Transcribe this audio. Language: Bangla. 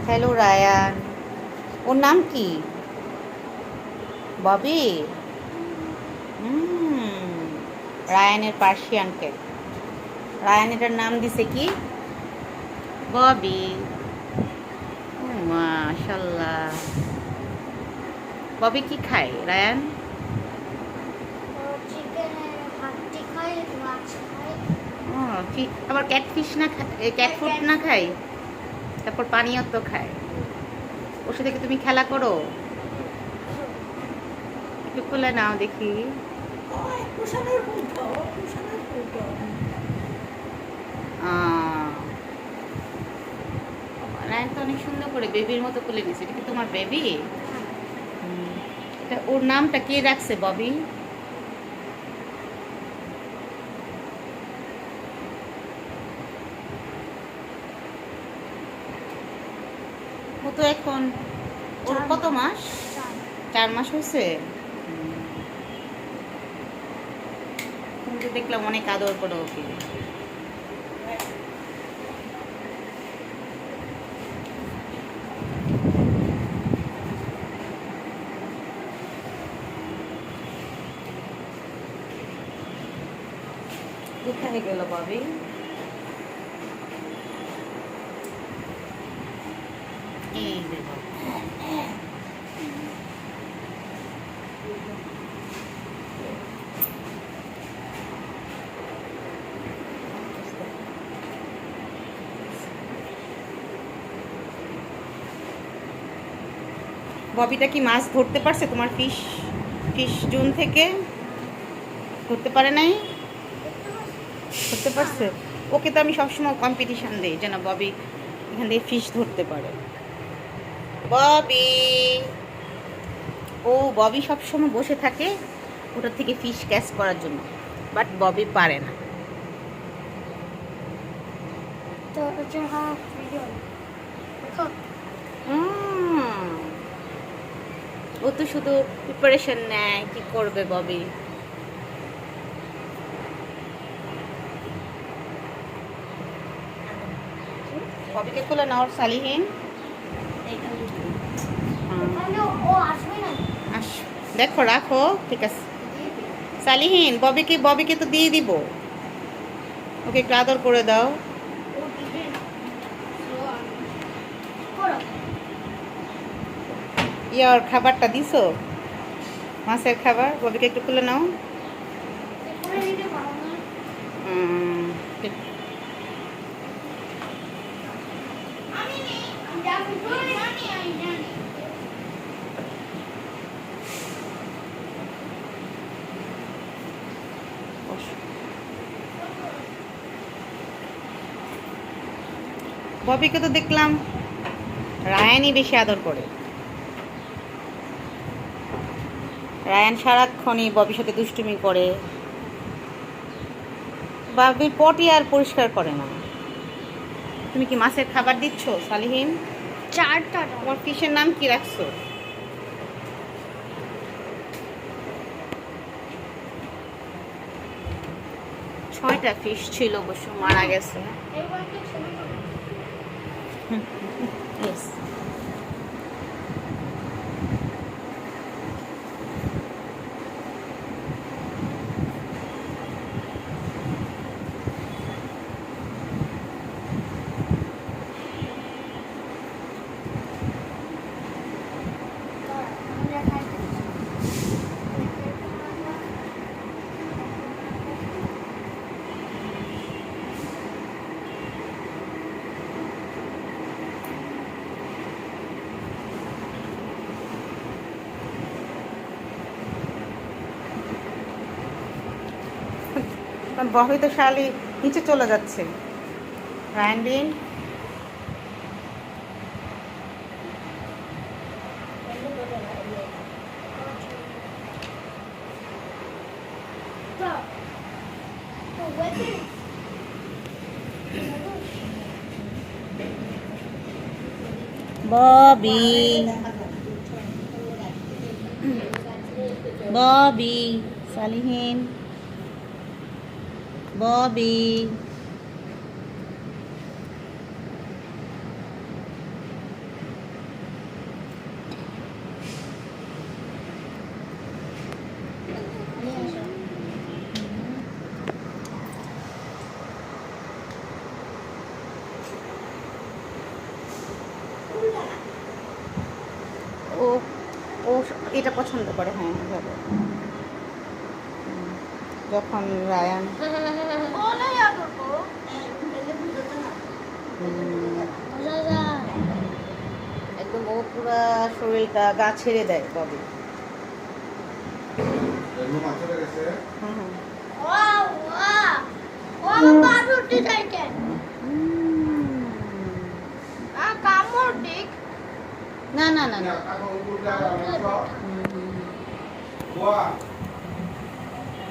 Hello Ryan. ওর নাম কি? ববি। হুম। রায়ানের পার্সিয়ান ক্যাট। রায়ান এটার নাম দিছে কি? ববি। মাশাল্লাহ। ববি কি খায় রায়ান? ও, আবার ক্যাটফিশ না খায়, ক্যাট ফুড না খায়? তারপর পানীয় তো খায়। ওর সাথে কি তুমি খেলা করো? একটু খুলে নাও দেখি। রায়ান তো অনেক সুন্দর করে বেবির মতো খুলে নিছে। এটা কি তোমার বেবি? এটা ওর নামটা কে রাখছে ববি? ও তো এখন, ওর কত মাস? 4 মাস হয়েছে। তুমি তো দেখলাম অনেক আদর করো ওকে। কোথায় গেল ববি? এই যে ববি। ববিটা কি মাছ ধরতে পারছে? তোমার ফিশ ফিশ জোন থেকে ধরতে পারে নাই? ধরতে পারছে? ওকে তো আমি সবসময় কম্পিটিশন দিই যেন ববি এখান থেকে ফিশ ধরতে পারে। ববি, ও ববি সবসময় বসে থাকে ওটার থেকে ফিশ ক্যাচ করার জন্য, বাট ববি পারে না। ও তো শুধু প্রিপারেশন নেয়, কি করবে ববি। ববিকে খুলে নাও সালিহীন। আস, দেখো রাখো, ঠিক আছে। সালিহীন, ববিকে তো দিয়ে দিব। ওকে একটু আদর করে দাও। ইয়ার খাবারটা দিছো, মাছের খাবার। ববিকে একটু খুলে নাও। ঠিক। ববিকে তো দেখলাম রায়ানই বেশি আদর করে। রায়ান সারাক্ষণই ববির সাথে দুষ্টুমি করে। ববির পটি আর পরিষ্কার করে না। তুমি কি মাছের খাবার দিচ্ছ সালিহীন? 4টা। তোমার ফিশের নাম কি রাখছো? ছয়টা ফিশ ছিল, অবশ্য মারা গেছে। Yes. ববি তো শালি নিচে চলে যাচ্ছে। রায়ানডিন, ববি, ববি, সালিহীন, ববি। এটা পছন্দ করে, হ্যাঁ ভালো। যখন রায়ান একদম ও পুরা শরীরটা গা ছেড়ে দেয় ববি। হুম হুম। না না না না। হুম হুম হুম।